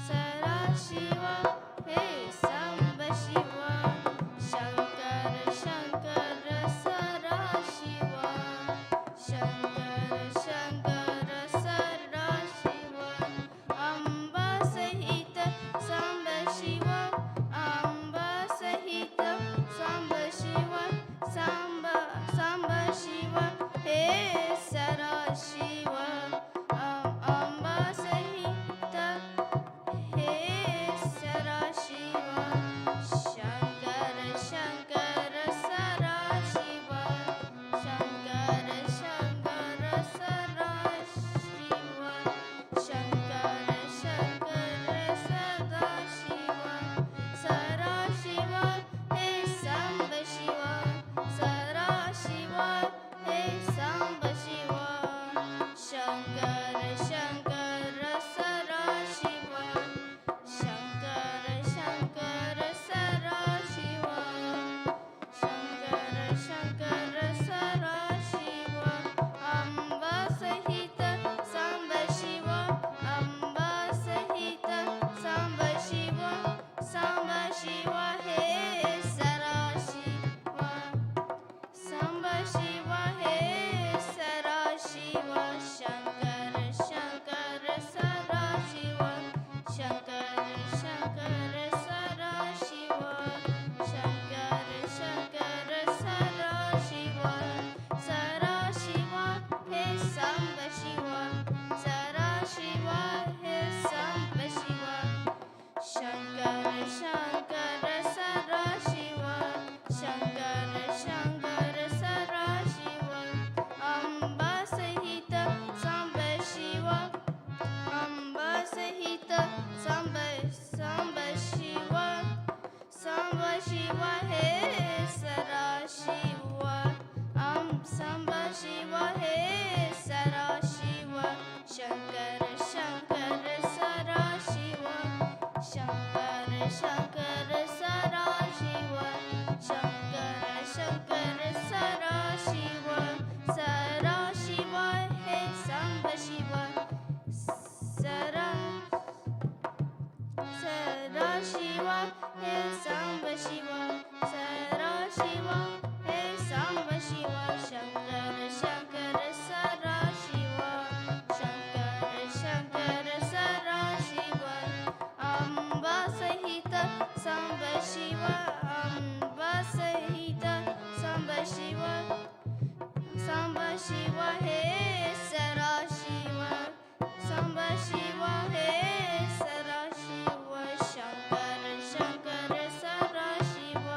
सदाशिव हे सांब शिव शंकर शंकर सदाशिव शंकर शंकर सदाशिव अंबा सहित सांब शिव अंबा सहित सांब शिव सांब सांब शिव हे सदाशिव अंबा सहित हे सदाशिव शंकर शंकर सदाशिव शंकर शंकर सदाशिव शंकर शंकर सदाशिव सदाशिव हे सांब शिव सदाशिव हे सांब शिव शंकर शंकर सदाशिव शंकर शंकर सदाशिव शंकर शंकर सदाशिव अंबा सहित सांब शिव अंबा सहित सांब शिव सांब शिव हे सदाशिव सांब शिव हे सदाशिव शंकर शंकर सदाशिव शंकर शंकर सदाशिव शंकर शंकर सदाशिव सदाशिव हे सांब शिव सदाशिव हे सांब शिव शंकर शंकर सदाशिव शंकर शंकर सदाशिव अंबा सहित सांब शिव अंबा सहित सांब सांब शिव सांब शिव हे सदाशिव सांब शिव हे सदाशिव शंकर शंकर सदाशिव शंकर शंकर सदाशिव शंकर शंकर सदाशिव सदाशिव हे सांब शिव सदाशिव हे सांब शिव सदाशिव हे सांब शिव शंकर शंकर सदाशिव शंकर शंकर सदाशिव अंबा सहित सांब शिव अंबा सहित सांब शिव सांब शिव हे सदाशिव सांब शिव हे सदाशिव शंकर शंकर सदाशिव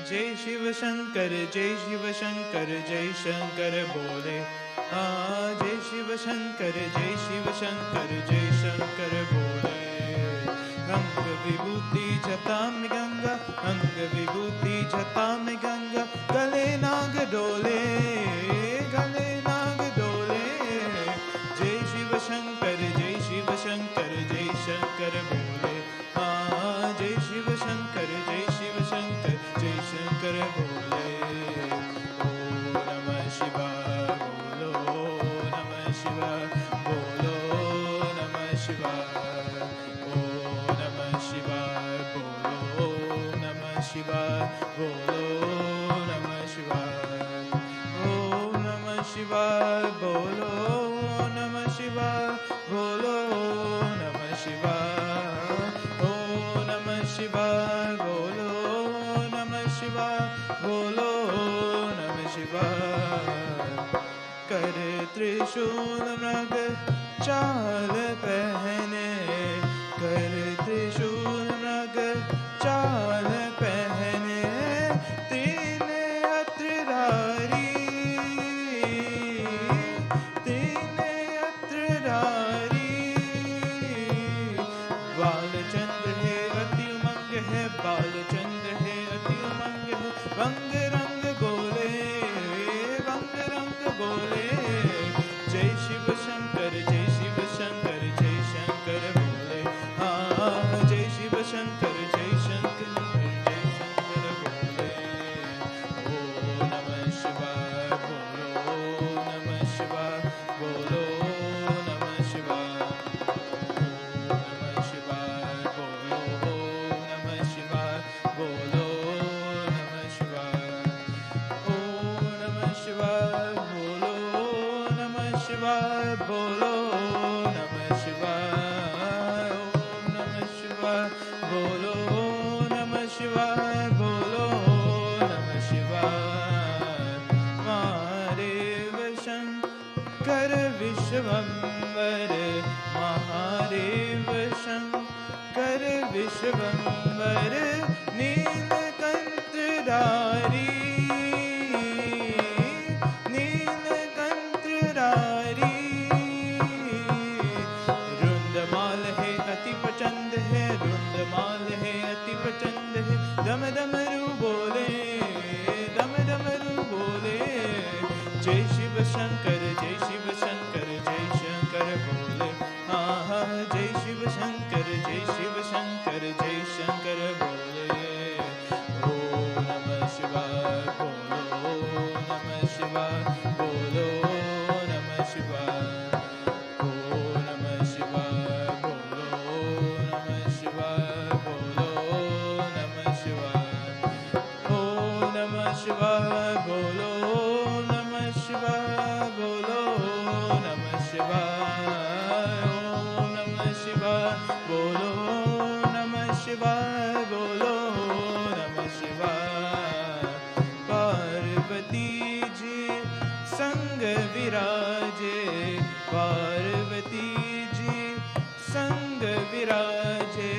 जय शिव शंकर जय शंकर बोले। हाँ जय शिव शंकर जय शंकर बोले। अंग विभूति जटा में गंगा, अंग विभूति जटा में गंगा, गले नाग डोले, गले नाग डोले। जय शिव शंकर जय शंकर बोले। हाँ जय शिव शंकर जय शंकर बोले। ओ नमः शिवाय बोलो, नमः शिवाय बोलो, नमः शिवाय। ओ नमः शिवाय बोलो, नमः शिवाय बोलो, नमः शिवाय। ओ नमः शिवाय बोलो, नमः शिवाय बोलो, नमः शिवाय। ओ नमः शिवाय बोलो, नमः शिवाय बोलो, नमः शिवाय। कर त्रिशूल मृग चाल पहने, कर त्रिशूल मृग चाल पहने, तीन अत्रधारी, तीन अत्रधारी। बालचंद्र है अति उमंग है, बालचंद्र है अति उमंग है, रंग रंग गोले, रंग रंग गोले। जय शिव शंकर जय शंकर बोले। हाँ जय शिव शंकर जय शंकर बोले। ओ नमः शिवाय बोलो, नमः शिवाय बोलो, नमः शिवाय। ओ नमः शिवाय बोलो, नमः शिवाय बोलो, नमः शिवाय। ओ नमः शिवाय बोलो, नमः शिवाय बोलो, नमः शिवाय। ओ नमः शिवाय बोलो, नमः शिवाय बोलो, नमः शिवाय। महादेव शंकर विश्वंभर, महादेव शंकर विश्वंभर, नीलकंठधारी, नीलकंठधारी। रुंदमाल है अति प्रचंड है, रुंदमाल है अति प्रचंड है, दम डमरू बोले, दम डमरू बोले। जय शिव शंकर जय शंकर बोले। हाँ हाँ जय शिव शंकर जय शंकर बोले। ओ नमः शिवाय बोलो, नमः शिवाय बोलो, नमः शिवाय। ओ नमः शिवाय बोलो, नमः शिवाय बोलो, नमः शिवाय। ओ नमः शिवाय बोलो, नमः शिवाय बोलो, नमः शिवाय। ओ नमः शिवाय बोलो, नमः शिवाय बोलो, नमः शिवाय। पार्वती जी संग विराजे, पार्वती जी संग विराजे,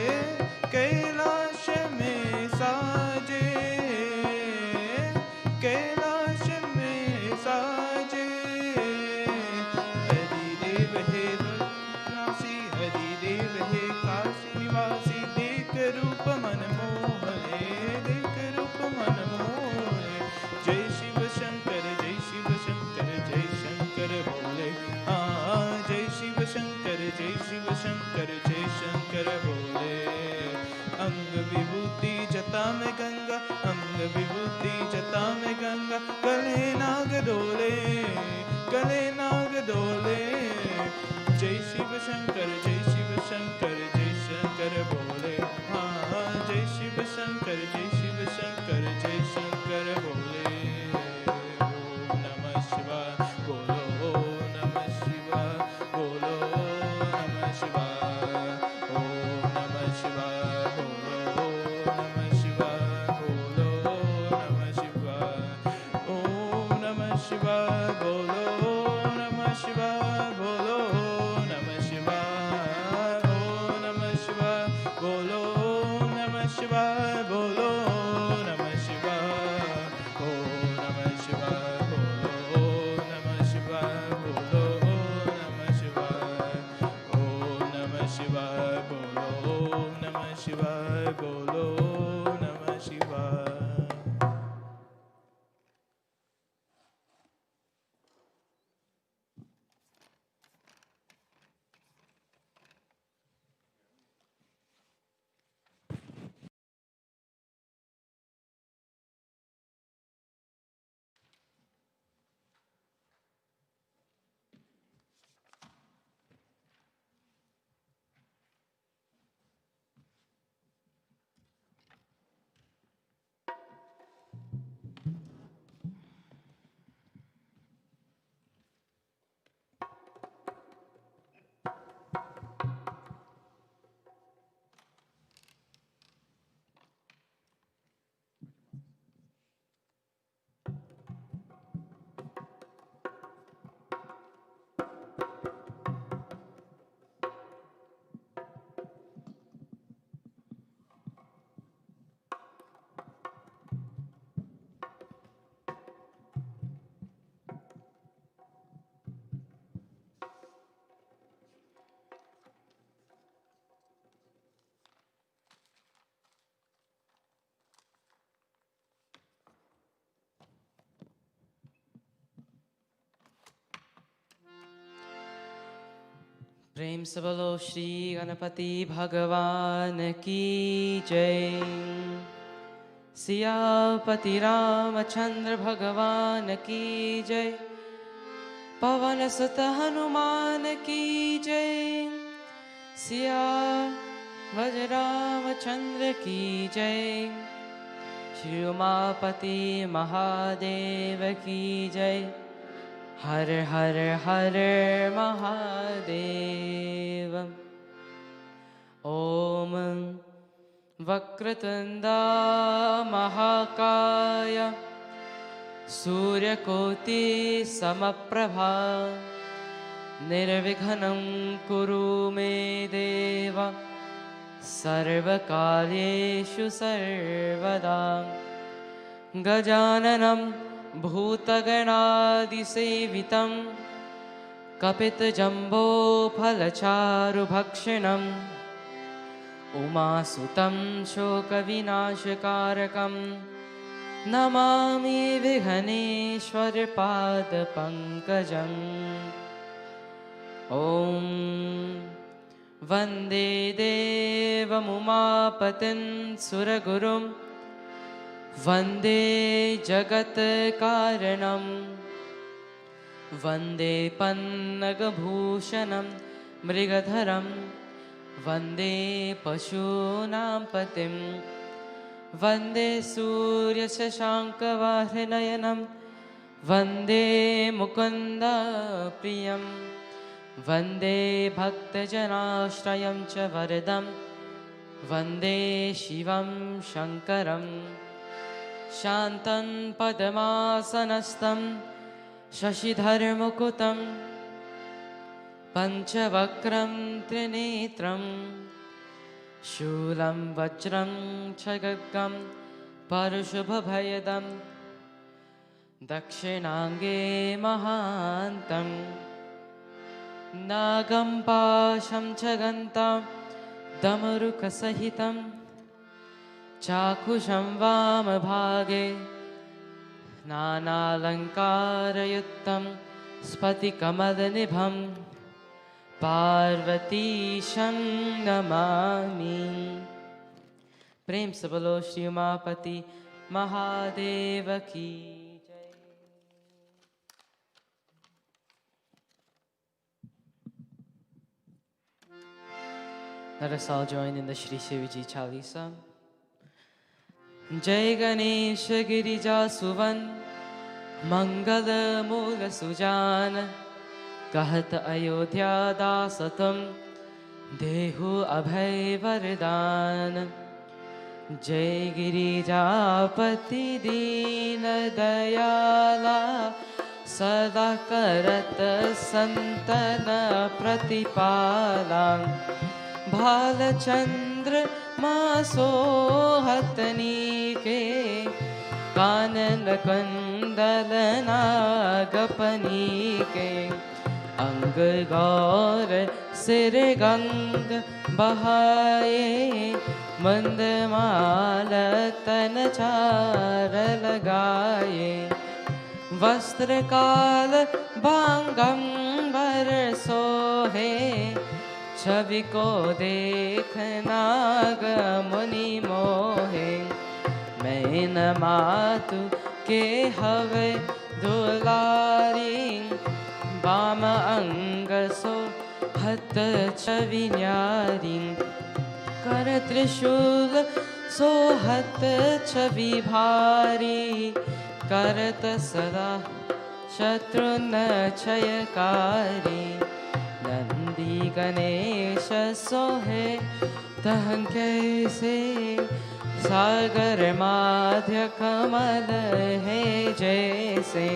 कैलाश में साजे, कैलाश में साजे। हरिदेव है काशी, हरिदेव है काशी निवासी, देख रूप मन मोहने, देख रूप मन मोहने। जय शिव शंकर जय शंकर बोले। हाँ जय शिव शंकर जय शंकर बोले। अंग विभूति जटा में गंगा, अंग विभूति जटा में गंगा, गले नाग डोले, गले नाग डोले। जय शिव शंकर जय शंकर बोले। हाँ जय शिव शंकर जय शंकर बोले। ओम नमः शिवाय बोलो, नमः शिवाय बोलो, नमः शिवाय। ओम नमः शिवाय बोलो, नमः शिवाय बोलो, नमः शिवाय। ओम नमः शिवाय बोलो, नमः शिवाय बोलो, नमः शिवाय। प्रेम से बोलो श्री गणपति भगवान की जय। सियापति रामचंद्र भगवान की जय। पवन सुत हनुमान की जय। सिया भज रामचंद्र की जय। श्री उमापति महादेव की जय। हर हर हर महादेव। ओम वक्रतुंड महाकाय सूर्यकोटि समप्रभा निर्विघ्नं कुरु मे देव सर्वकार्येषु सर्वदा। गजाननं भूतगणादिसेवितं कपितजम्बोफलचारुभक्षणम् उमासुतं शोकविनाशकारकं नमामि विघ्नेश्वरपादपङ्कजम्। ॐ वन्दे देवमुमापतिं सुरगुरुं वन्दे जगत्कारणं वन्दे पन्नगभूषणं मृगधरं वन्दे पशूनां पतिं वन्दे सूर्यशशाङ्कवाहनयनं वन्दे मुकुन्दप्रियं वन्दे भक्तजनाश्रयं च वरदं वन्दे शिवं शङ्करं। शान्तं पद्मासनस्थं शशिधरमुकुटं पञ्चवक्त्रं त्रिनेत्रं शूलं वज्रं च खड्गं परशुभभयदं दक्षिणाङ्गे महान्तं नागं पाशं च गन्तां दमरुकसहितं चाकुशं वामभागे नानालङ्कारयुक्तं स्फटिकमलनिभं पार्वतीशं नमामि। प्रेम से बोलो श्री उमापति महादेव की जय। Let us all join in the Shri Shivji Chalisa. जय गणेश गिरिजा सुवन मंगल मूल सुजान कहत अयोध्या दास तुम देहु अभय वरदान। जय गिरिजापति दीन दयाला सदा करत संतन प्रतिपाला। भालचंद्र माँ सोहतनी के कानन कुंडल नागपनी के अंग गौर सिर गंग बहाए मंदमाल तन चार लगाए। वस्त्र काल बांगम बर सोहे छवि को देख नाग मुनि मोहे। मैं न मातु के हवे दुलारी बाम अंग सो हत छवि न्यारी। कर त्रिशूल सोहत छवि भारी करत सदा शत्रु न क्षयकारी। नंदी गणेश सोहे तह कैसे सागर माध्य कमल है जैसे।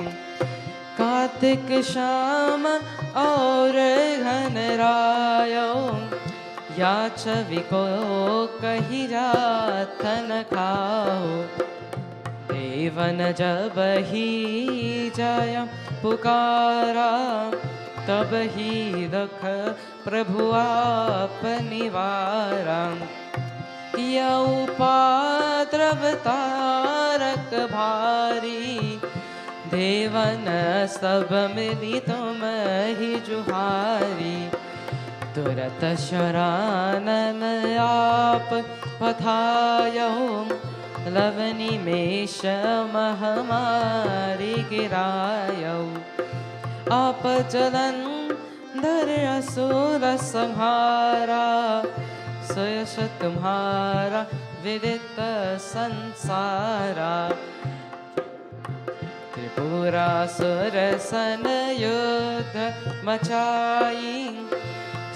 कार्तिक श्याम और घनरायो या छवि को कही जात न खाओ। देवन जब ही जाय पुकारा तब ही दुख प्रभु आप निवारा। यौ उपद्रव तारक भारी देवन सब मिली तुम ही जुहारी। तुरत शरानन आप पथायो लवनिमेष महामारी गिरायो आप जलंधर असुर संहारा सुयश तुम्हारा विदित संसारा त्रिपुरासुर सन युद्ध मचाई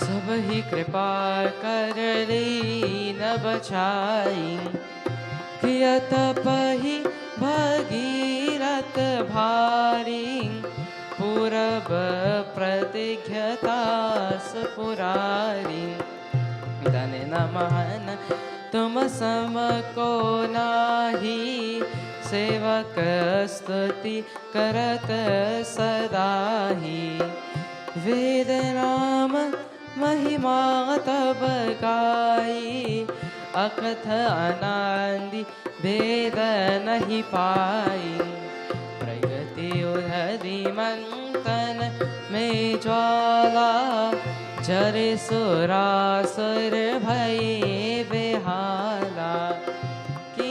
सब ही कृपा कर लीन बचाई किया तपहि भगीरथ भारी पूरब प्रतिज्ञतास पुरारी धन नमन तुम सम को नाही सेवक स्तुति करत सदाही वेद नाम महिमा तब गाई अकथ आनंदी भेद नहीं पाई प्रगति उधरी मंथन में ज्वाला जरे सुरासुर भय बेहाला की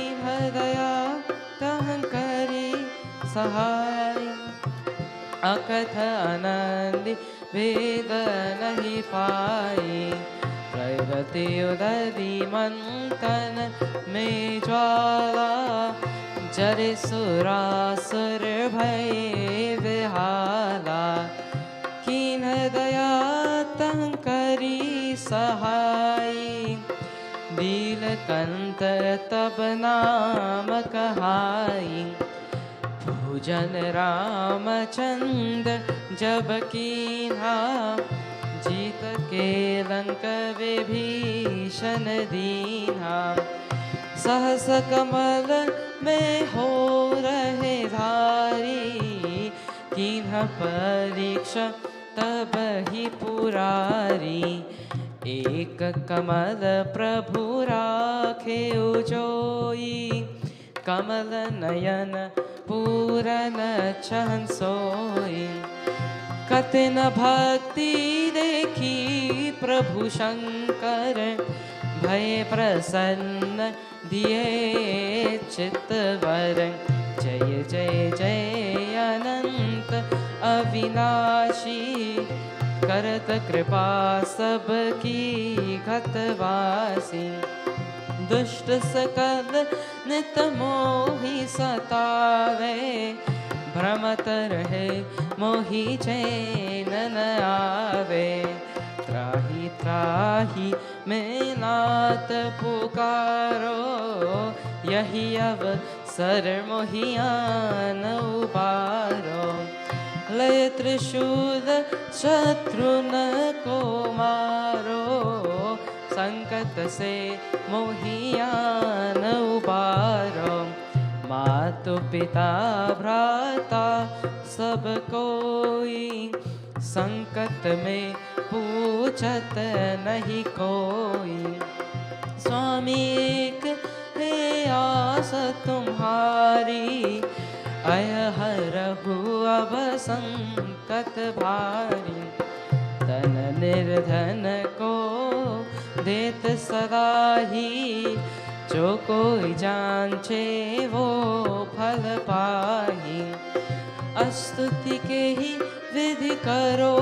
दया तह करी सहाय अकथ आनंदी भेद नहीं पाई प्रगति उदरी मंथन में ज्वाला जरे सुरासुर भय विहाला कीन दया तह करी सहाय नीलकंठ तब नाम कहाई पूजन रामचंद्र जब कीन्हा जीत के लंक विभीषण दीन्हा सहस कमल में हो रहे धारी कीन्ह परीक्षा तब ही पुरारी एक कमल प्रभु राखे उजोई कमल नयन पूरन चहन सोई कतिन भक्ति देखी प्रभु शंकर भय प्रसन्न दिए चित्तवर जय जय जय अनंत अविनाशी करत कृपा सबकी घतवासी दुष्ट सकल नित मोहि सतावे भ्रमत रहे मोहि चैन न आवे त्राहि त्राहि मैं नाथ पुकारो यही अवसर मोहियान उबारो लय त्रिशूल शत्रु न को मारो संकट से मोहियान उबारो मातु पिता भ्राता सब कोई संकट में पूछत नहीं कोई स्वामी एक है आस तुम्हारी अय हरहु अब संकट भारी धन निर्धन को देत सदा ही जो कोई जांचे वो फल पाही स्तुति के ही विधि करो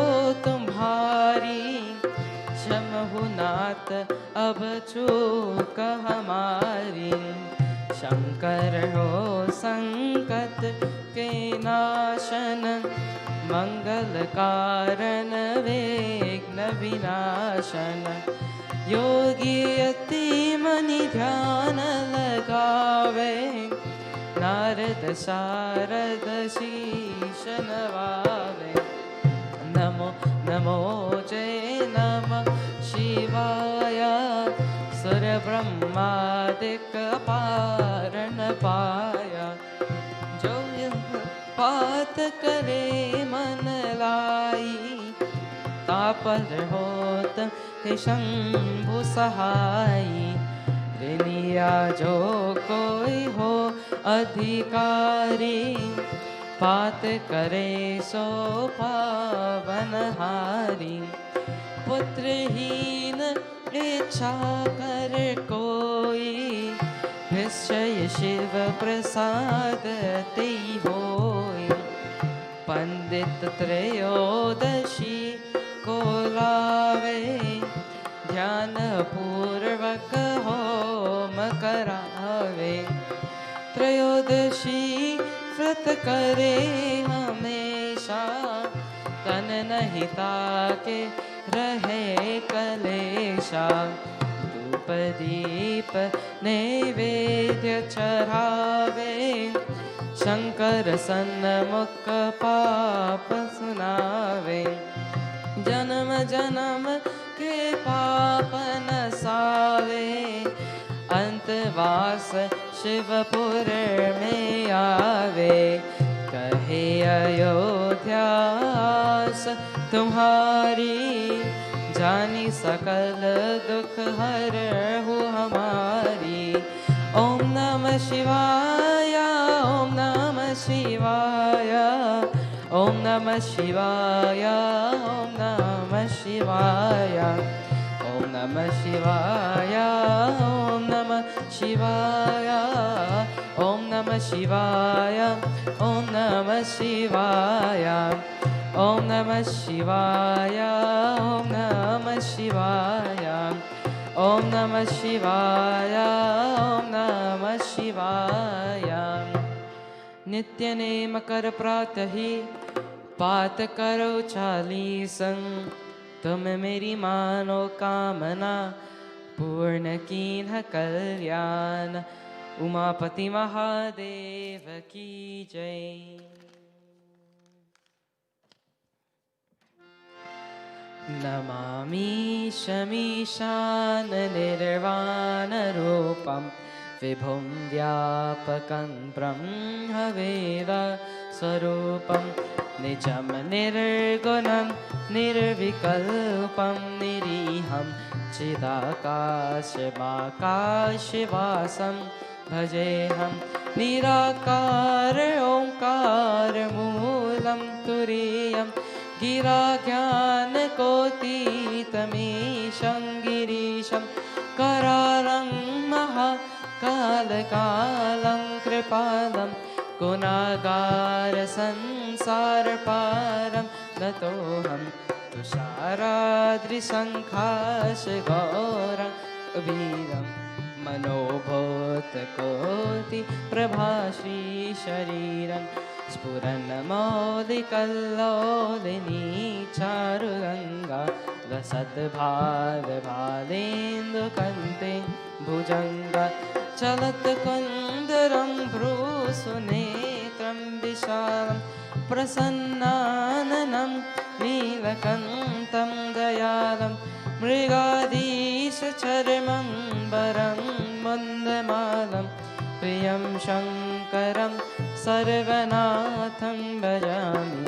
तुम्हारी क्षमहु नाथ अब चूक हमारी शंकर हो संकट के नाशन मंगल कारण विघ्न विनाशन योगी अति मनि ध्यान लगावे नारद शारद शीश नवावे नमो नमो जय नमः शिवाय सुर ब्रह्मादिक पारण पाया जो यह पात करे मन लाई तापर होत हे शंभु सहाई ऋणिया जो कोई हो अधिकारी पात करे सो पावन हारी पुत्रहीन इच्छा कर कोई, निश्चय शिव प्रसाद ते होई। पंडित त्रयोदशी को लावे, ध्यान पूर्वक होम करावे। त्रयोदशी व्रत करे हमेशा, तन नहीं ताके रहे कलेशा। धूप दीप नैवेद्य चढ़ावे, शंकर सन्मुख पाप सुनावे। जन्म जन्म के पाप नसावे, अंतवास शिवपुर में आवे। कहे अयोध्यास तुम्हारी, जानी सकल दुख हरहु हमारी। ओम नमः शिवाय, ओम नमः शिवाय, ओम नमः शिवाय, ओम नमः शिवाय, ओम नमः शिवाय, ओम नमः शिवाय, ओम नमः शिवाय, ओम नमः शिवाय, ओम नमः शिवाय, ओम नमः शिवाय, ओम नमः शिवाय, ओम नमः शिवाय। नित्य नेम कर प्रातः ही, पाठ करो 40। तुम मेरी मानो कामना, पूर्ण कीन्ह कल्याण। उमापति महादेव की जय। नमामि शमीशान निर्वाण रूपं, विभुं व्यापकं ब्रह्मवेद स्वरूपं। निजं निर्गुणं निर्विकल्पं, निरीहं चिदाकाशमाकाशवासं भजेऽहं। निराकार ओंकार मूलं तुरीयं, गिराज्ञानकोटीतमीशं गिरीशं। करालं महाकालकालं कृपालं, गुणागार संसारपारं नतोऽहं। तुषाराद्रिशङ्खाशगौरं वीरं, मनोभूतकोटिप्रभाश्री शरीरं। स्फुरन्मौलिकल्लोलिनी चारुगङ्गा, लसद्भालभालेन्दुकन्ते भुजङ्गा। चलत्कुन्दरं भ्रूसुनेत्रं विशालं, प्रसन्नाननं नीलकण्ठं दयालं। मृगाधीशचर्मं वरं मन्दमालं, प्रियं शङ्करं सर्वनाथं भजामि।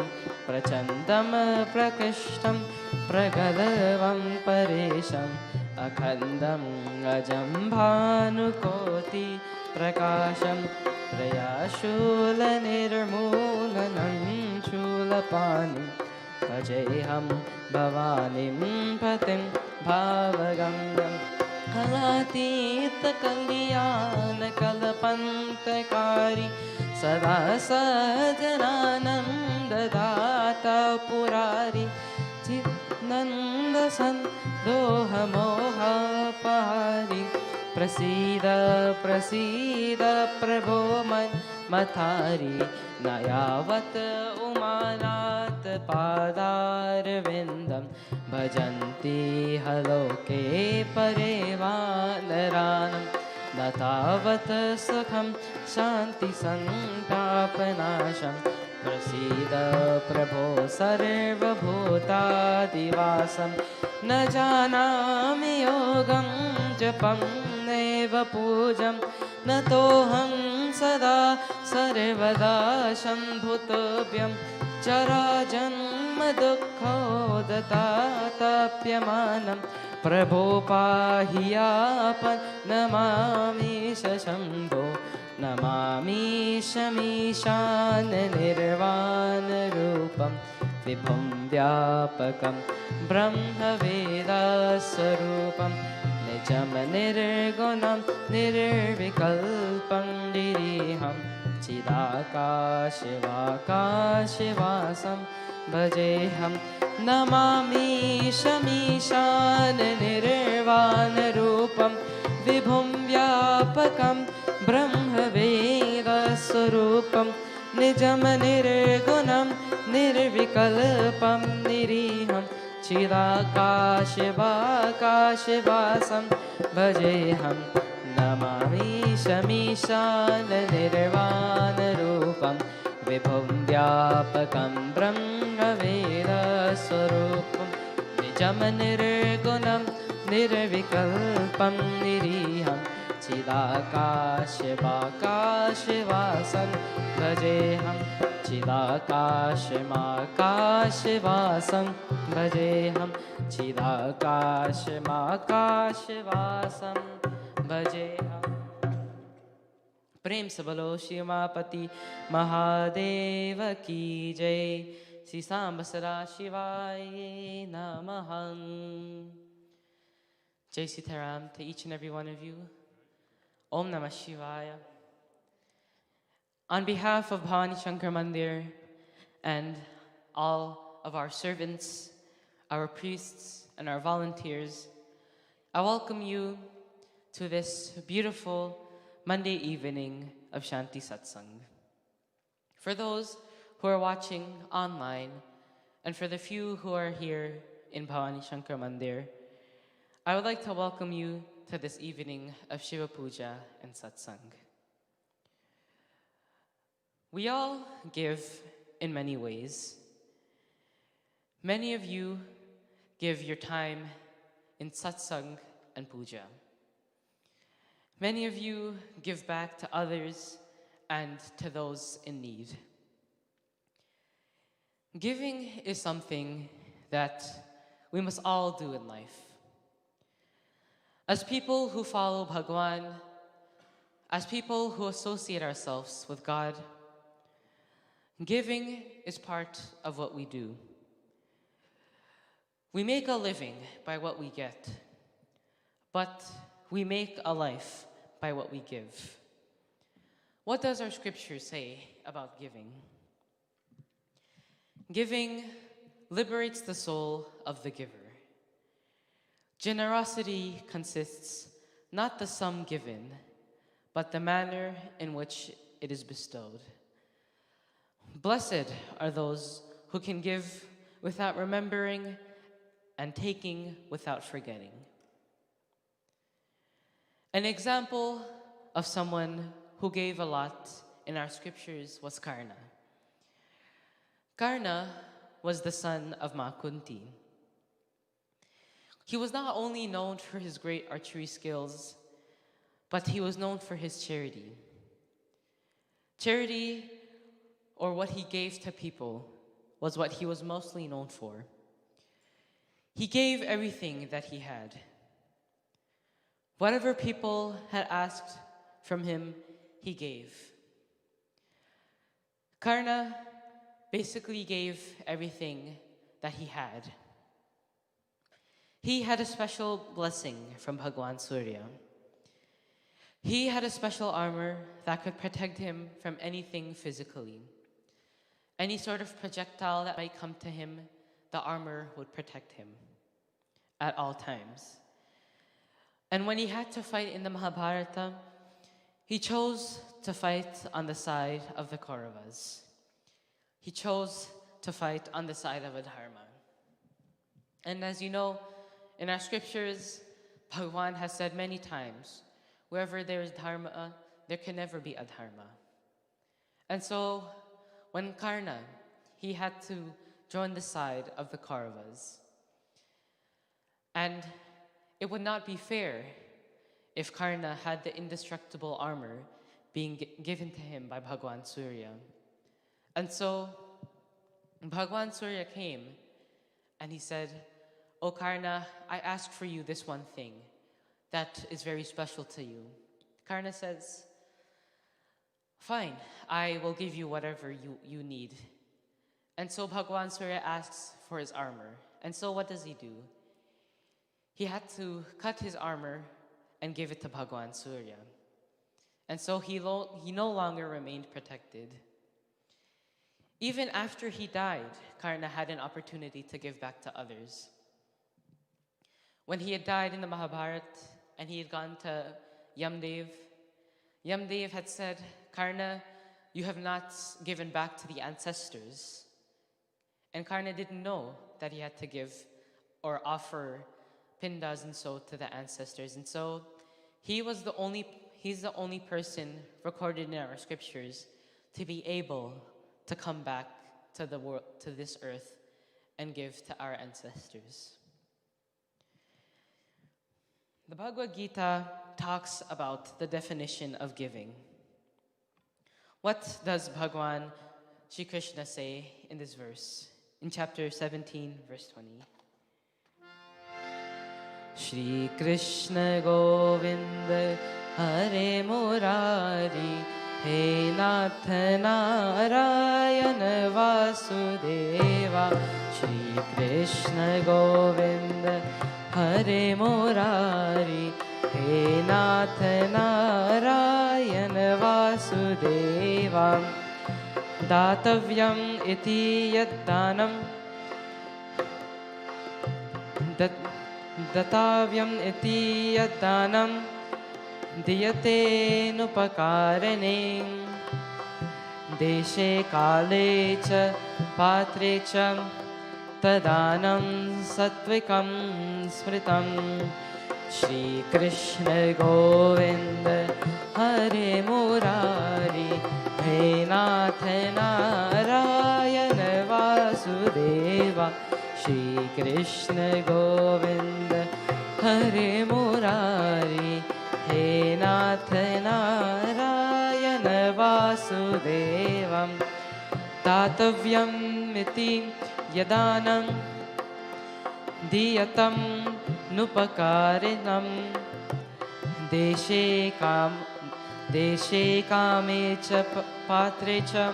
प्रचण्डं प्रकृष्टं प्रगल्भं परेशम्, अखण्डं अजं भानुकोटिप्रकाशं। त्रयाशूलनिर्मूलनं शूलपाणिं, भजेऽहं भवानीं पतिं भावगम्यं। कलातीतकल्याणकल्पन्तकारी, सदा सज्जनानन्ददाता पुरारी। चित्नन्दसन्दोहमोहपहारी, प्रसीद प्रसीद प्रभो मन्मथारी। न यावत् उमानाथ पादारविन्दं, भजन्ति हलोके परे वानरानं। न तावत् सुखं शान्तिसन्तापनाशं, प्रसीद प्रभो सर्वभूतादिवासं। न जानामि योगं जपं नैव पूजं, न तोऽहं सदा सर्वदा शम्भुतव्यं। जराजन्मदुःखोदताप्यमानं, प्रभो पाहि यापन् नमामि शम्भो। नमामि शमीशान निर्वाणरूपं, विभुं व्यापकं ब्रह्मवेदस्वरूपं निजं निर्गुणं निर्विकल्पं निरीहं चिदाकाशवाकाशवासं भजेऽहं नमामि शमीशान निर्वाणरूपं विभुं व्यापकं ब्रह्मवेदस्वरूपं निजं निर्गुणं निर्विकल्पं निरीहं चिदाकाशवाकाशवासं भजेऽहं नमामि शमीशान निर्वाणरूपं विभुं व्यापकं ब्रह्मवेदस्वरूपं निजं निर्गुणं निर्विकल्पं निरीहं चिदाकाशवाकाशवासं भजेऽहं चिदाकाशमाकाशवासं भजेऽहं चिदाकाशमाकाशवासं भजेऽहं। प्रेम से बोलो श्री उमापति महादेव की जय। श्री सांब सदा शिवाय नमः। Jai Sitaram to each and every one of you. Om Namah Shivaya. On behalf of Bhavani Shankar Mandir and all of our servants, our priests, and our volunteers, I welcome you to this beautiful Monday evening of Shanti Satsang. For those who are watching online, and for the few who are here in Bhavani Shankar Mandir, I would like to welcome you to this evening of Shiva Puja and Satsang. We all give in many ways. Many of you give your time in Satsang and Puja. Many of you give back to others and to those in need. Giving is something that we must all do in life. As people who follow Bhagwan, as people who associate ourselves with God, giving is part of what we do. We make a living by what we get, but we make a life by what we give. What does our scripture say about giving? Giving liberates the soul of the giver. Generosity consists not the sum given, but the manner in which it is bestowed. Blessed are those who can give without remembering and taking without forgetting. An example of someone who gave a lot in our scriptures was Karna. Karna was the son of Ma Kunti. He was not only known for his great archery skills, but he was known for his charity. Charity, or what he gave to people, was what he was mostly known for. He gave everything that he had. Whatever people had asked from him, he gave. Karna basically gave everything that he had. He had a special blessing from Bhagwan Surya. He had a special armor that could protect him from anything physically. Any sort of projectile that might come to him, the armor would protect him at all times. And when he had to fight in the Mahabharata, he chose to fight on the side of the Kauravas. He chose to fight on the side of Adharma. And as you know, in our scriptures, Bhagwan has said many times, wherever there is dharma, there can never be adharma. And so, when Karna, he had to join the side of the Kauravas. And it would not be fair if Karna had the indestructible armor being given to him by Bhagwan Surya. And so, Bhagwan Surya came and he said, "O Karna, I ask for you this one thing that is very special to you." Karna says, "Fine, I will give you whatever you need." And so Bhagwan Surya asks for his armor. And so what does he do? He had to cut his armor and give it to Bhagwan Surya. And so he no longer remained protected. Even after he died, Karna had an opportunity to give back to others. When he had died in the Mahabharata and he had gone to Yamdev, Yamdev had said, Karna, you have not given back to the ancestors. And Karna didn't know that he had to give or offer pindas and so to the ancestors. And so he's the only person recorded in our scriptures to be able to come back to the world, to this earth, and give to our ancestors. The Bhagavad Gita talks about the definition of giving. What does Bhagwan Shri Krishna say in this verse? In chapter 17, verse 20. Shri Krishna Govinda Hare Murari He Nath Narayana Vasudeva Shri Krishna Govinda Hare Murari He Nath Narayana Vasudeva Datavyam iti yaddanam Datavyam iti yaddanam Diyate nupakarane Deshe kale cha patre cha Tadanam satvikam smritam Shri Krishna Govinda Hare Murari He Nath Narayana Vasudeva Shri Krishna Govinda Hare Murari He Nath Narayana Vasudevam Tatavyam iti yadanam Diyatam nupakarinam Deshe kame cha patre cha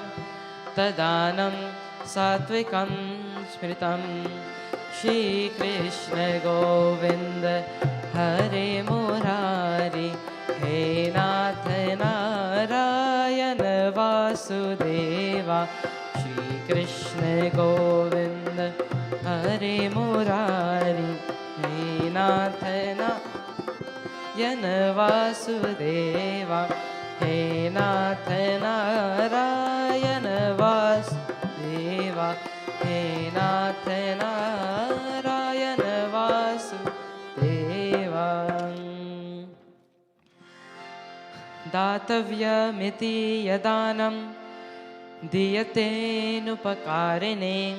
Tadanam satvikam smritam Shri Krishna Govinda Hare Murari He Nath Narayana Vasudeva Shri Krishna Govinda Hare Murari He Nath Narayana Vasudeva He Nath Narayana Vasudeva He Nath Narayana Vasudeva Datavyamiti yadanam Diyate nupakarine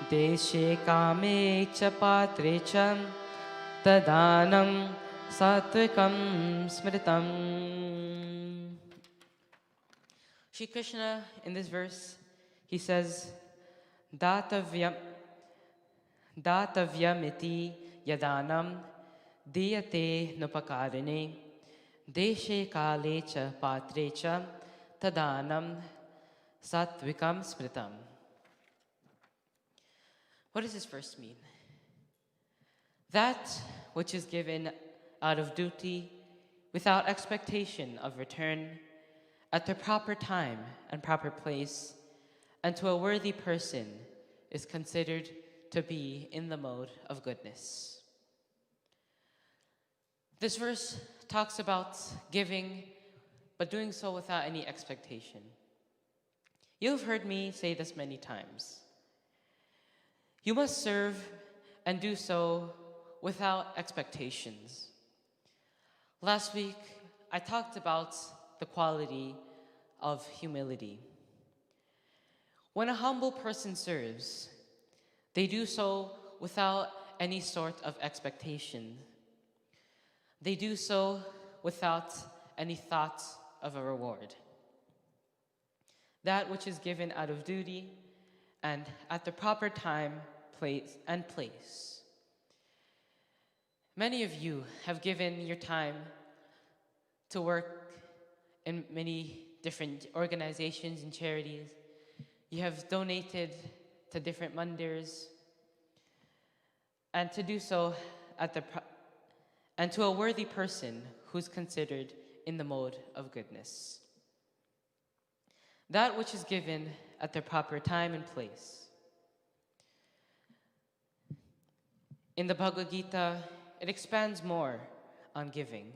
Deshe kame cha patre cha Tadanam satvikam smritam. Shri Krishna, in this verse, he says, Datavyamiti yadanam diyate nupakarine deshe kale cha patre cha tadanam satvikam smritam. What does this verse mean? That which is given out of duty without expectation of return at the proper time and proper place and to a worthy person is considered to be in the mode of goodness. This verse talks about giving, but doing so without any expectation. You've heard me say this many times. You must serve and do so without expectations. Last week, I talked about the quality of humility. When a humble person serves, they do so without any sort of expectation. They do so without any thought of a reward. That which is given out of duty and at the proper time, place. Many of you have given your time to work in many different organizations and charities. You have donated to different mandirs, and to do so and to a worthy person who's considered in the mode of goodness. That which is given at the proper time and place. In the Bhagavad Gita, it expands more on giving.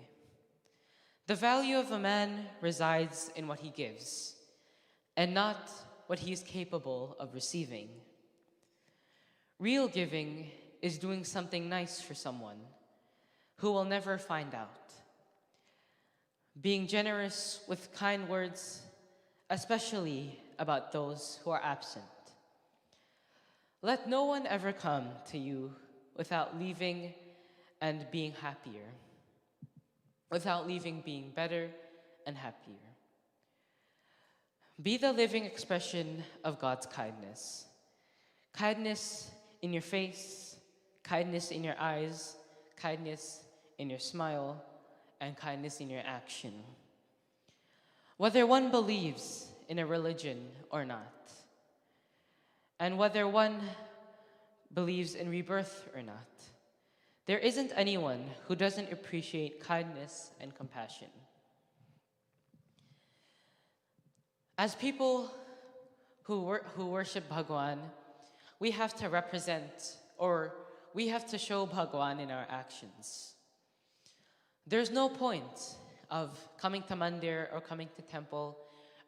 The value of a man resides in what he gives, and not what he is capable of receiving. Real giving is doing something nice for someone who will never find out. Being generous with kind words, especially about those who are absent. Let no one ever come to you without leaving and being happier, without leaving being better and happier. Be the living expression of God's kindness. Kindness in your face, kindness in your eyes, kindness in your smile, and kindness in your action. Whether one believes in a religion or not, and whether one believes in rebirth or not, there isn't anyone who doesn't appreciate kindness and compassion. As people who worship Bhagwan, we have to represent, or we have to show Bhagwan in our actions. There's no point of coming to mandir or coming to temple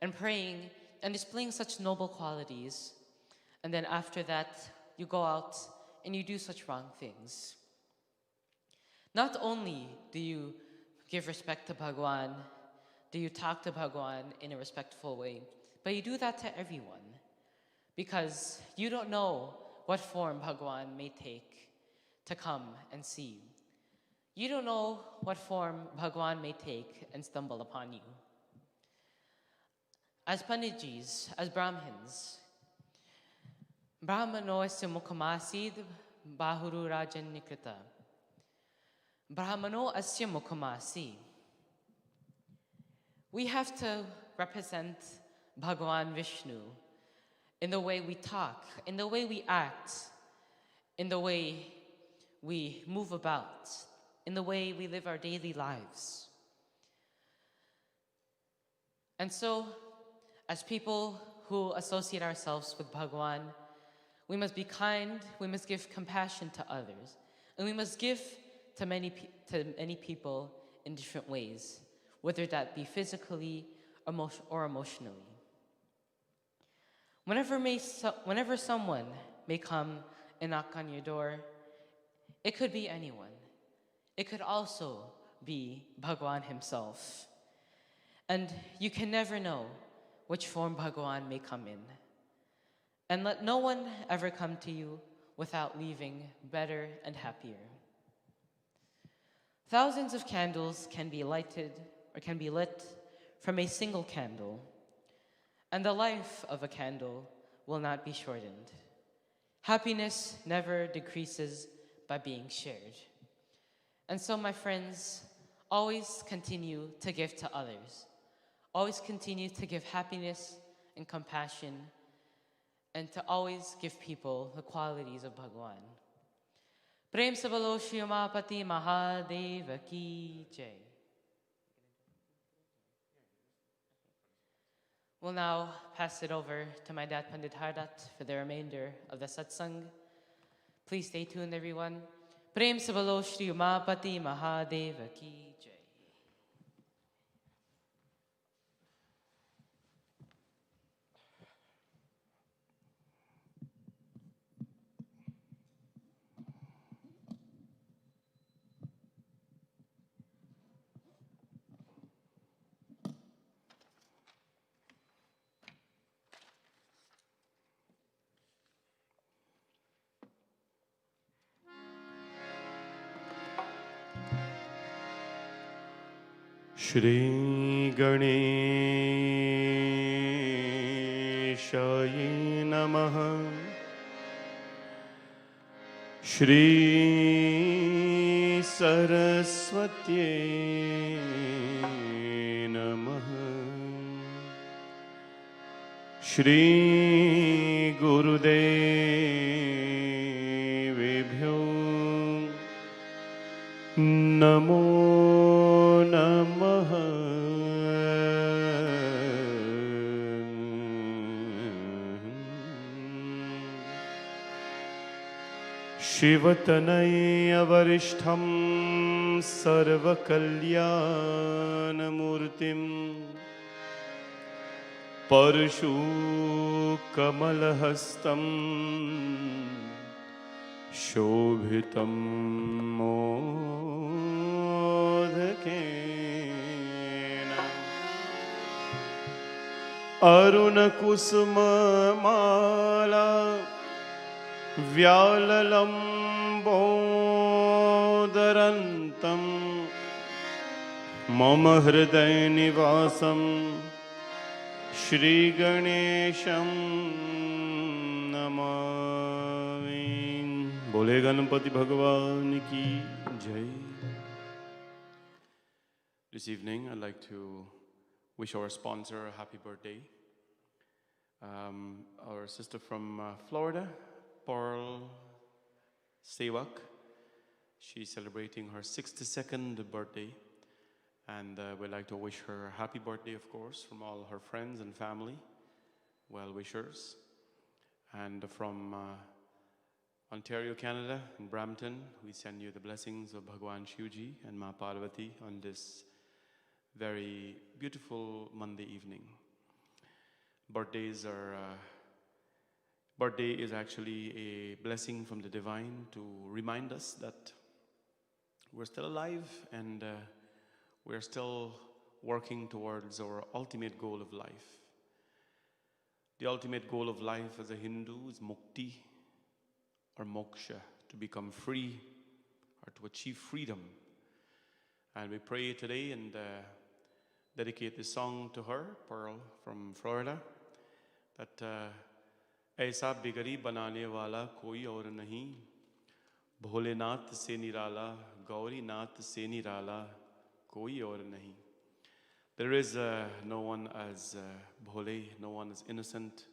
and praying and displaying such noble qualities, and then after that, you go out and you do such wrong things. Not only do you give respect to Bhagwan, do you talk to Bhagwan in a respectful way, but you do that to everyone, because you don't know what form Bhagwan may take to come and see you. You don't know what form Bhagwan may take and stumble upon you. As Panditjis, as Brahmins, Brahmano asya mukhamasid bahuru rajan nikrita. Brahmano asya mukhamasi. We have to represent Bhagwan Vishnu in the way we talk, in the way we act, in the way we move about, in the way we live our daily lives. And so, as people who associate ourselves with Bhagwan, we must be kind, we must give compassion to others, and we must give to many people in different ways, whether that be physically or emotionally. Whenever someone may come and knock on your door, it could be anyone. It could also be Bhagwan himself. And you can never know which form Bhagwan may come in. And let no one ever come to you without leaving better and happier. Thousands of candles can be lighted or can be lit from a single candle, and the life of a candle will not be shortened. Happiness never decreases by being shared. And so, my friends, always continue to give to others. Always continue to give happiness and compassion, and to always give people the qualities of Bhagwan. Prem se bolo Shri Umapati Mahadeva ki jai. We'll now pass it over to my dad, Pandit Hardat, for the remainder of the satsang. Please stay tuned, everyone. Prem se bolo Shri Umapati Mahadeva ki jai. Shri Ganeshaye Namaha. Shri Saraswatye Namaha. Shri गुरुदेवेभ्यो नमो नमः। शिवतनयवरिष्ठं सर्वकल्याणमूर्तिं परशुकमलहस्तं शोभितं मोदकेन अरुणकुसुममाला व्याललम्बोदरन्तं मम हृदयनिवासं श्रीगणेशं नमामि। बोले गणपति भगवान की जय। This evening I'd like to wish our sponsor a happy birthday. Our sister from Florida, Pearl Sewak. She's celebrating her 62nd birthday, and we'd like to wish her a happy birthday, of course, from all her friends and family, well-wishers. And from Ontario, Canada, in Brampton, we send you the blessings of Bhagwan Shivji and Ma Parvati on this very beautiful Monday evening. Birthday is actually a blessing from the divine to remind us that we're still alive and we're still working towards our ultimate goal of life. The ultimate goal of life as a Hindu is mukti or moksha, to become free or to achieve freedom. And we pray today and dedicate this song to her, Pearl from Florida, that ऐसा बिगड़ी बनाने वाला कोई और नहीं, भोलेनाथ से निराला, गौरीनाथ से निराला कोई और नहीं. There is no one as Bhole, no one as innocent,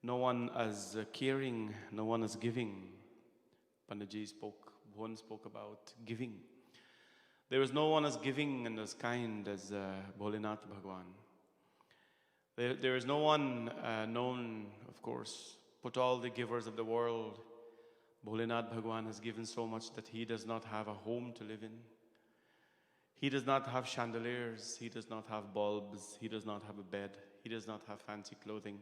no one as caring, no one as giving. Panditji spoke, Bhuvan spoke about giving. There is no one as giving and as kind as Bholenath Bhagwan. There is no one known, of course, put all the givers of the world. Bholenath Bhagwan has given so much that he does not have a home to live in. He does not have chandeliers, he does not have bulbs, he does not have a bed, he does not have fancy clothing.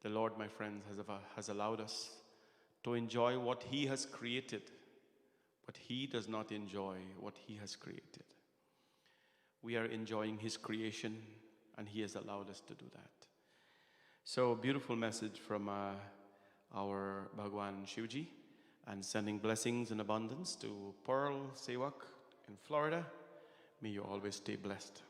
The Lord, my friends, has allowed us to enjoy what he has created, but he does not enjoy what he has created. We are enjoying his creation, and he has allowed us to do that. So, beautiful message from our Bhagwan Shivji, and sending blessings in abundance to Pearl Sewak in Florida. May you always stay blessed.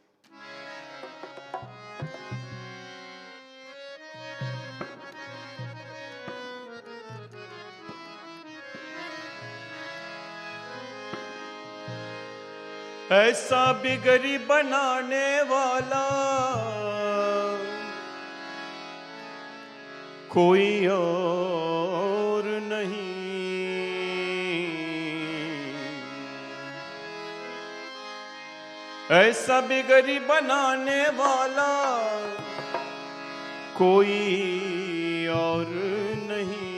ऐसा बिगड़ी बनाने वाला कोई और नहीं, ऐसा बिगड़ी बनाने वाला कोई और नहीं.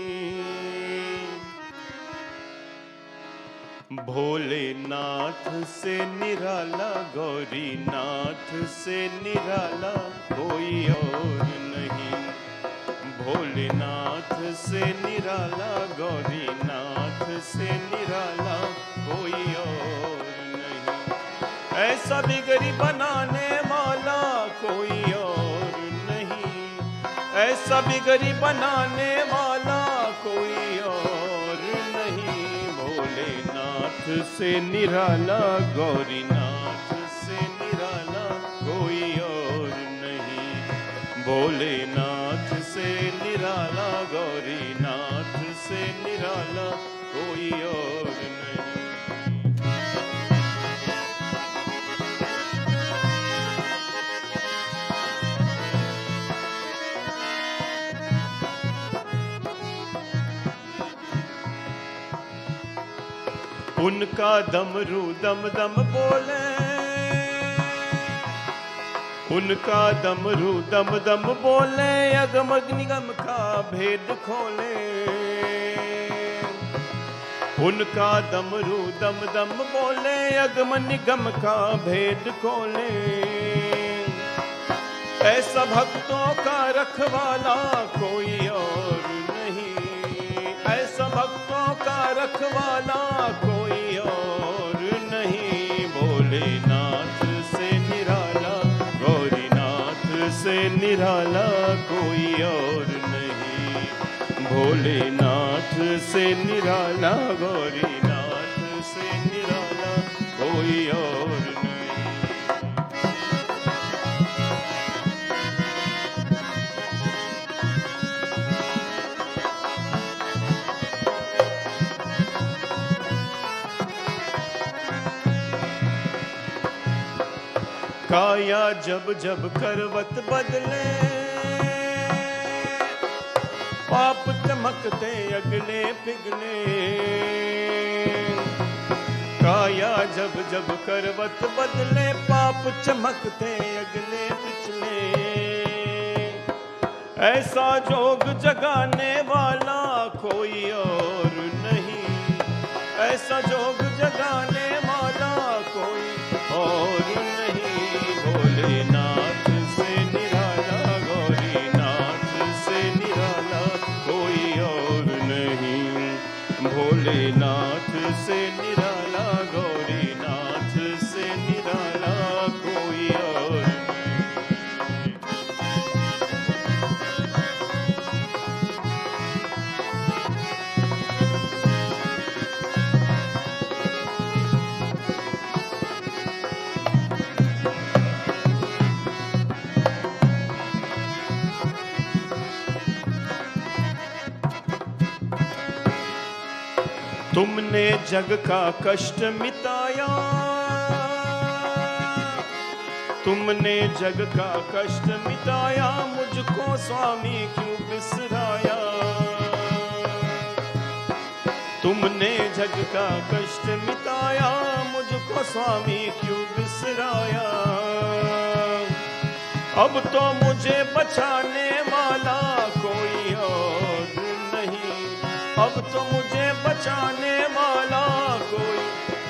भोलेनाथ से निराला, गौरीनाथ से निराला कोई और नहीं. भोलेनाथ से निराला, गौरीनाथ से निराला कोई और नहीं. ऐसा बिगड़ी बनाने वाला कोई और नहीं, ऐसा बिगड़ी बनाने वाला कोई और नहीं. भोलेनाथ से निराला, गौरीनाथ से निराला कोई और नहीं. भोलेनाथ से निराला, गौरीनाथ से निराला कोई और नहीं. उनका डमरू दम दम बोले, उनका डमरू दम दम बोले, अगम निगम का भेद खोले। उनका डमरू दम दम बोले, अगम निगम का भेद खोले। ऐसा भक्तों का रखवाला कोई और नहीं, ऐसा भक्तों का रखवाला कोई और नहीं। भोलेनाथ से निराला, गौरीनाथ से निराला कोई और नहीं। भोलेनाथ से निराला, गौरीनाथ से निराला कोई और नहीं। काया जब जब करवत बदले, पाप चमकते अगले पिघले। काया जब जब करवत बदले, पाप चमकते अगले पिछले। ऐसा जोग जगाने वाला कोई और नहीं, ऐसा जोग जगाने वाला कोई और नहीं। भोलेनाथ से निराला, गौरीनाथ से निराला कोई और नहीं। भोलेनाथ से निराला, गौरीनाथ से निराला कोई और नहीं। तुमने जग का कष्ट मिटाया, तुमने जग का कष्ट मिटाया, मुझको स्वामी क्यों बिसराया। तुमने जग का कष्ट मिटाया, मुझको स्वामी क्यों बिसराया। अब तो मुझे बचाने वाला कोई और नहीं, अब तो मुझे बचाने वाला कोई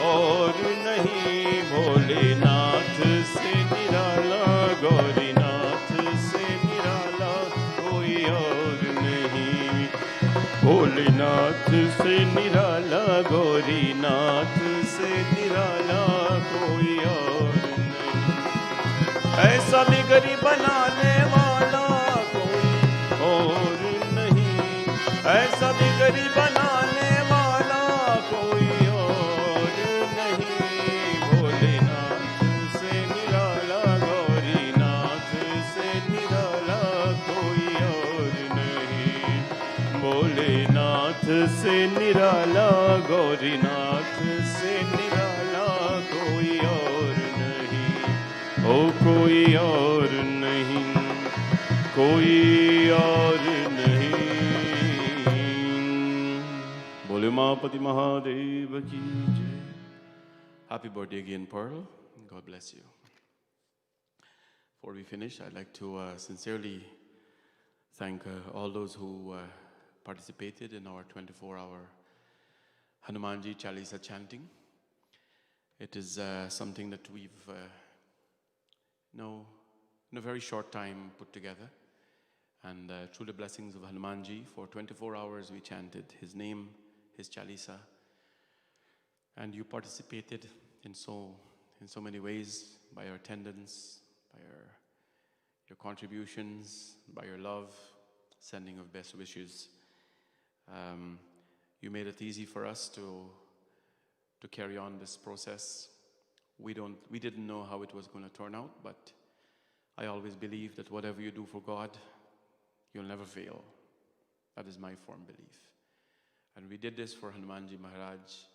और नहीं। भोलेनाथ से निराला, गौरीनाथ से निराला कोई और नहीं। भोलेनाथ से निराला, गौरीनाथ से निराला कोई और नहीं। ऐसा बिगड़ी बनाने वाला कोई और नहीं, ऐसा बिगड़ी बनाने वाला कोई और नहीं। भोलेनाथ से निराला, गौरीनाथ से निराला कोई और नहीं। भोलेनाथ से निराला, गौरीनाथ से निराला कोई और नहीं। ओ कोई और नहीं, कोई और नहीं। बोले उमापति महादेव की जय। Happy birthday again, Pearl. God bless you. Before we finish, I'd like to sincerely thank all those who participated in our 24-hour Hanumanji Chalisa chanting. It is something that we've in a very short time put together. And through the blessings of Hanumanji, for 24 hours we chanted his name, his Chalisa. And you participated in so many ways, by your attendance, by your contributions, by your love, sending of best wishes. You made it easy for us to carry on this process. We didn't know how it was going to turn out, but I always believe that whatever you do for God, you'll never fail. That is my firm belief. And we did this for Hanumanji Maharaj.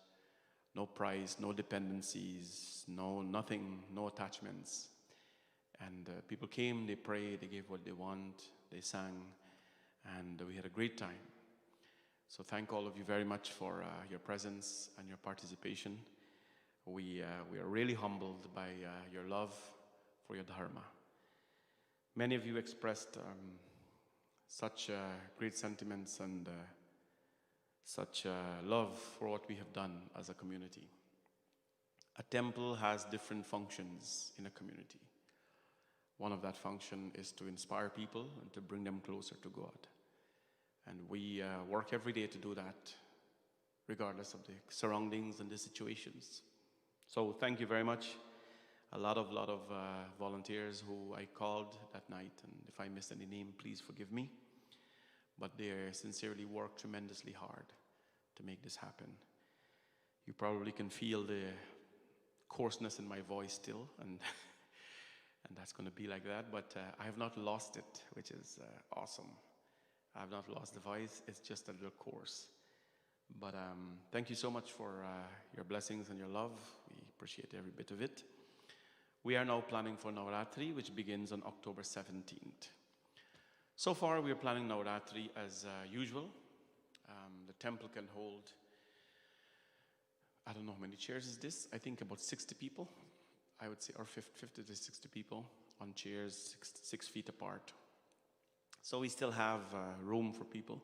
No price, no dependencies, nothing, no attachments. And people came, they prayed, they gave what they want, they sang, and we had a great time. So thank all of you very much for your presence and your participation. We are really humbled by your love for your dharma. Many of you expressed such great sentiments and such love for what we have done as a community. A temple has different functions in a community. One of that function is to inspire people and to bring them closer to God. And we work every day to do that, regardless of the surroundings and the situations. So thank you very much. A lot of volunteers who I called that night, and if I missed any name, please forgive me. But they sincerely worked tremendously hard to make this happen. You probably can feel the coarseness in my voice still, and and that's going to be like that, but I have not lost it, which is awesome. I have not lost the voice, it's just a little coarse. But thank you so much for your blessings and your love. We appreciate every bit of it. We are now planning for Navaratri, which begins on October 17th. So far, we are planning Navaratri as usual. The temple can hold, I don't know how many chairs is this, I think about 60 people, I would say, or 50 to 60 people on chairs 6 feet apart. So we still have room for people.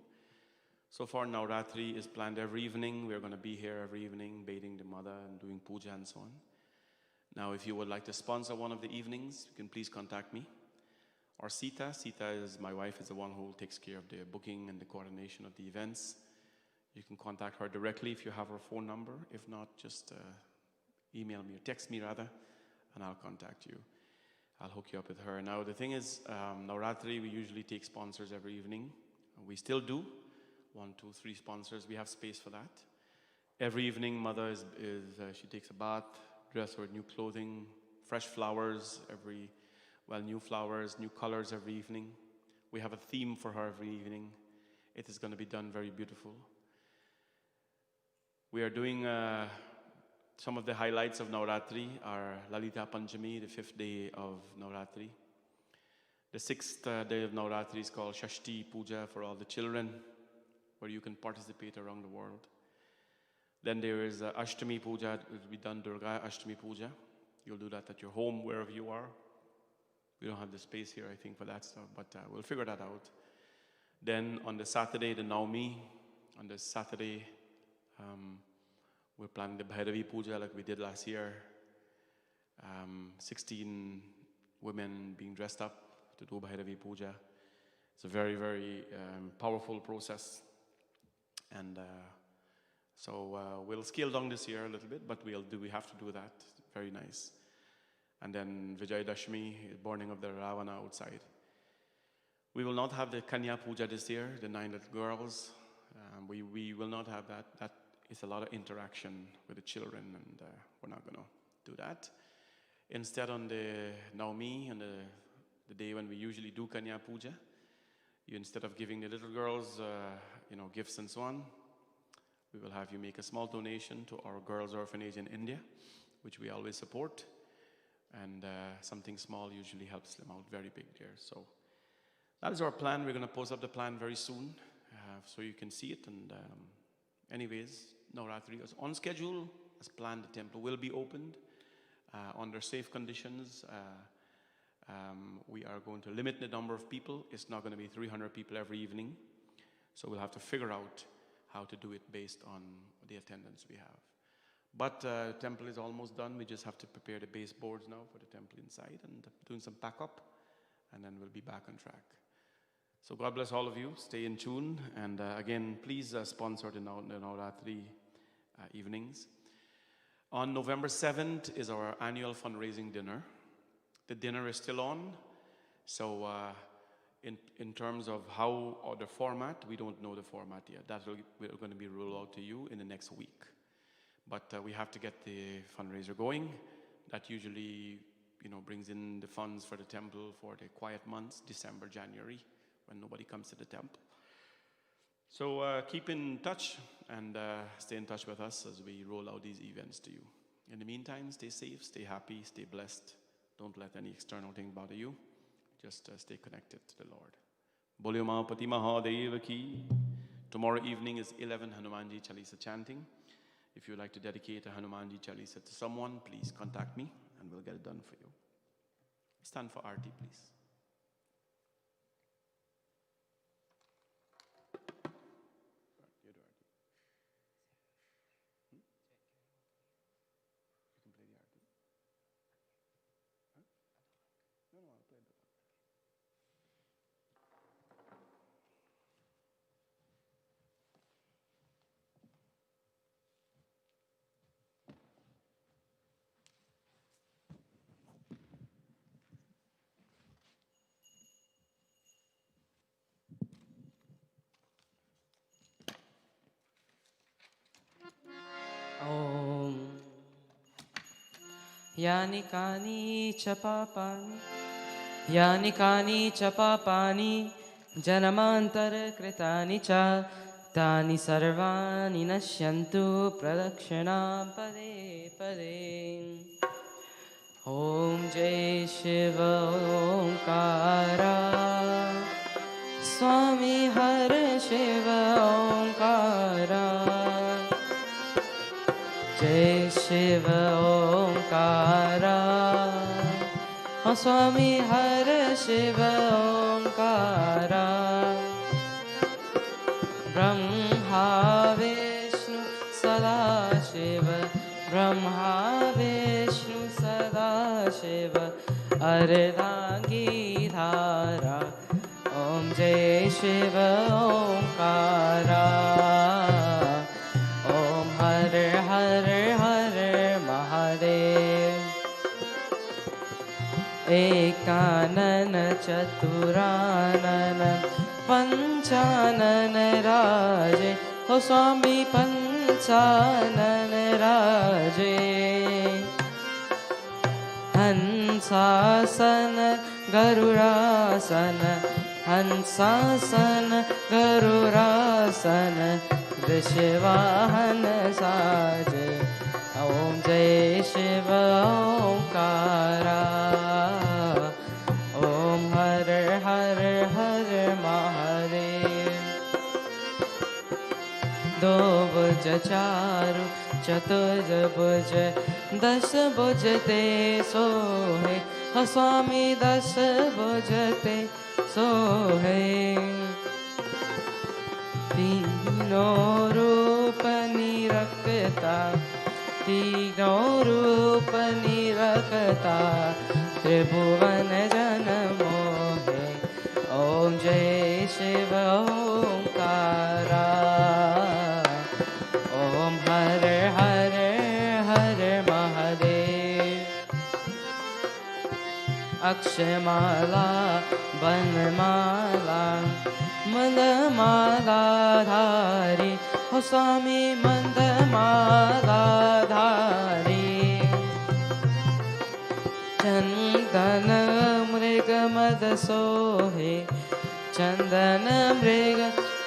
So far, Navaratri is planned every evening. We're going to be here every evening, bathing the mother and doing puja and so on. Now, if you would like to sponsor one of the evenings, you can please contact me. Or Sita. Sita is my wife, is the one who takes care of the booking and the coordination of the events. You can contact her directly if you have her phone number. If not, just email me or text me rather, and I'll contact you. I'll hook you up with her. Now, the thing is, Navaratri, we usually take sponsors every evening. We still do. 1, 2, 3 sponsors. We have space for that. Every evening, mother she takes a bath, dress her with new clothing, fresh flowers new flowers, new colors every evening. We have a theme for her every evening. It is going to be done very beautiful. We are doing some of the highlights of Navaratri are Lalita Panchami, the 5th day of Navaratri. The 6th day of Navaratri is called Shashti Puja for all the children, where you can participate around the world. Then there is Ashtami Puja. It will be done Durga Ashtami Puja. You'll do that at your home, wherever you are. We don't have the space here, I think, for that stuff, but we'll figure that out. Then on the Saturday, the Naumi. On the Saturday, we're planning the Bhairavi Puja like we did last year. 16 women being dressed up to do Bhairavi Puja. It's a very, very powerful process. And so we'll scale down this year a little bit, but we have to do that. Very nice. And then Vijayadashmi, burning of the Ravana outside. We will not have the Kanya Puja this year, the 9 little girls. We will not have that. That is a lot of interaction with the children, and we're not going to do that. Instead, on the Naumi, on the day when we usually do Kanya Puja, instead of giving the little girls gifts and so on, we will have you make a small donation to our girls' orphanage in India, which we always support. And something small usually helps them out very big there. So that is our plan. We're going to post up the plan very soon so you can see it. And anyways, Navaratri is on schedule. As planned, the temple will be opened under safe conditions. We are going to limit the number of people. It's not going to be 300 people every evening. So we'll have to figure out how to do it based on the attendance we have. But the temple is almost done. We just have to prepare the baseboards now for the temple inside and doing some pack up, and then we'll be back on track. So God bless all of you. Stay in tune. And again, please sponsor the Navaratri evenings. On November 7th is our annual fundraising dinner. The dinner is still on. So in terms of how or the format, we don't know the format yet. That's going to be rolled out to you in the next week. But we have to get the fundraiser going. That usually, brings in the funds for the temple for the quiet months, December, January, when nobody comes to the temple. So keep in touch and stay in touch with us as we roll out these events to you. In the meantime, stay safe, stay happy, stay blessed. Don't let any external thing bother you. Just stay connected to the Lord. Bolyo Mahapati Mahadev ki Tomorrow evening is 11 Hanumanji Chalisa chanting. If you'd like to dedicate a Hanumanji Chalisa to someone, please contact me and we'll get it done for you. Stand for Aarti, please. You do Aarti. You can play the Aarti. Huh? No, I'll play the Om Yani Kani Chapapani Yani Kani Chapapani Janamantara Kritani Cha Tani Sarvani Nashyantu Pradakshana Pade Pade Om Jai Shiva Omkara Swami Har Shiva Omkara Jai Shiva Omkara O Swami Har Shiva Omkara Brahma Vishnu Sada Shiva Brahma Vishnu Sada Shiva Ardhangi Dhara Om Jai Shiva Omkara एकानन चतुरानन Panchanan राजे हो स्वामी पंचानन राजे हंसासन गरुरासन हंसासन गरुरासन वृषवाहन साजे ओम जय शिव ओंकारा ओम हर हर हर महादेव दो भुज चारु चतुर्ज भुज दस भुज ते सोहे हो स्वामी दस भुज ते सोहे तीनों रूप निरखता तीनों रूप निरखता त्रिभुवन जन मोहे ओम जय शिव ओंकारा ओम हर हर हर महादेव अक्षमाला वनमाला मंदमाला धारी हो स्वामी मंदमाला धारी चंदन मृग मद सोहे चंदन मृग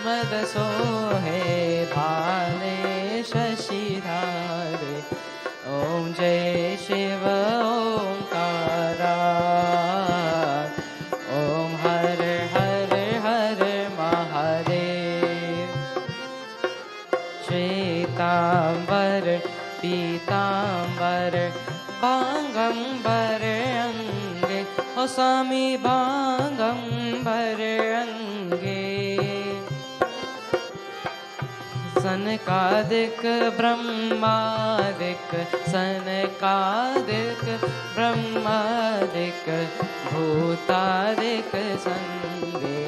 मद सोहे भाले शशिधारे ओम जय शिव ओंकारा ओम हर हर हर महादेव श्वेतांबर पीतांबर बांगंबर अंगे हो स्वामी बांगंबर अंगे सनकादिक ब्रह्मादिक सनकादिक ब्रह्मादिक भूतादिक संगे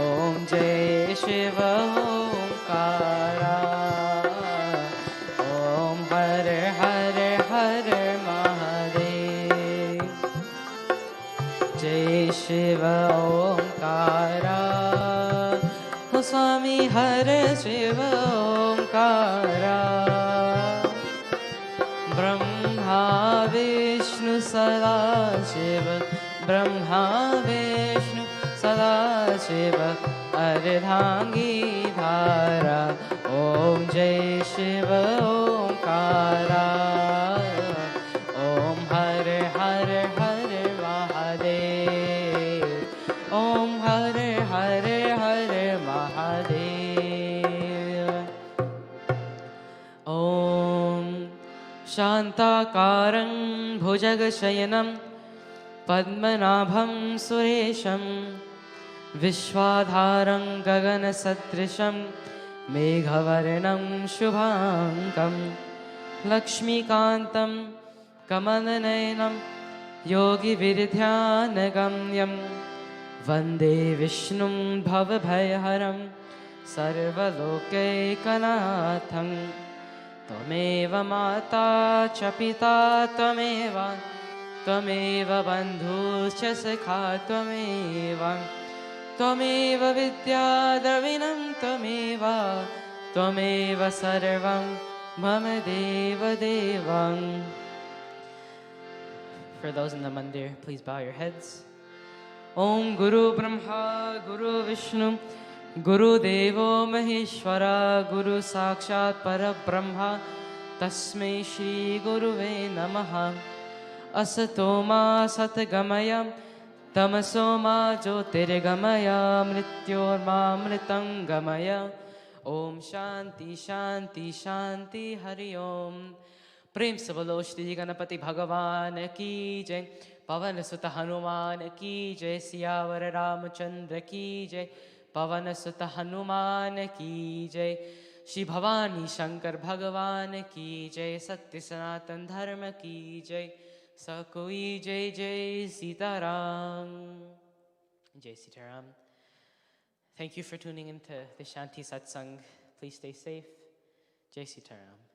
ओम जय शिव ओंकारा ओम हर हर हर महादेव जय शिव ओंकारा हो स्वामी हर शिव ओंकारा ब्रह्मा विष्णु सदा शिव ब्रह्मा विष्णु सदा शिव अर्धांगी धारा ओम जय शिव ओंकारा ओम हर हर हर महादेव ओम हर हर हर महादेव ॐ शान्ताकारं भुजगशयनं पद्मनाभं सुरेशं विश्वाधारं गगनसदृशं मेघवर्णं शुभाङ्गं लक्ष्मीकान्तं कमलनयनं योगिविद्यानगम्यं वन्दे विष्णुं भवभयहरं सर्वलोकैकनाथं त्वमेव माता च पिता त्वमेव त्वमेव बन्धुश्च सखा त्वमेव विद्याद्रविणं त्वमेव सर्वं मम देवदेवं. For those in the mandir, please bow your heads. Om Guru Brahma Guru Vishnu Guru Devo Maheshwara Guru Sakshat Parabrahma Tasmai Shri Guruve Namaha. Asato ma satgamaya tamaso ma jyotirgamaya mrityorma mritangamaya. Om Shanti Shanti Shanti Hari Om. प्रेम से बोलो श्री गणपति भगवान की जय, पवन सुत हनुमान की जय, सियावर रामचंद्र की जय, पवन सुत हनुमान की जय, श्री भवानी शंकर भगवान की जय, सत्य सनातन धर्म की जय, सकोई जय जय Sitaram. Jai Sitaram. Thank you for tuning into the Shanti Satsang. Please stay safe. Jai Sitaram.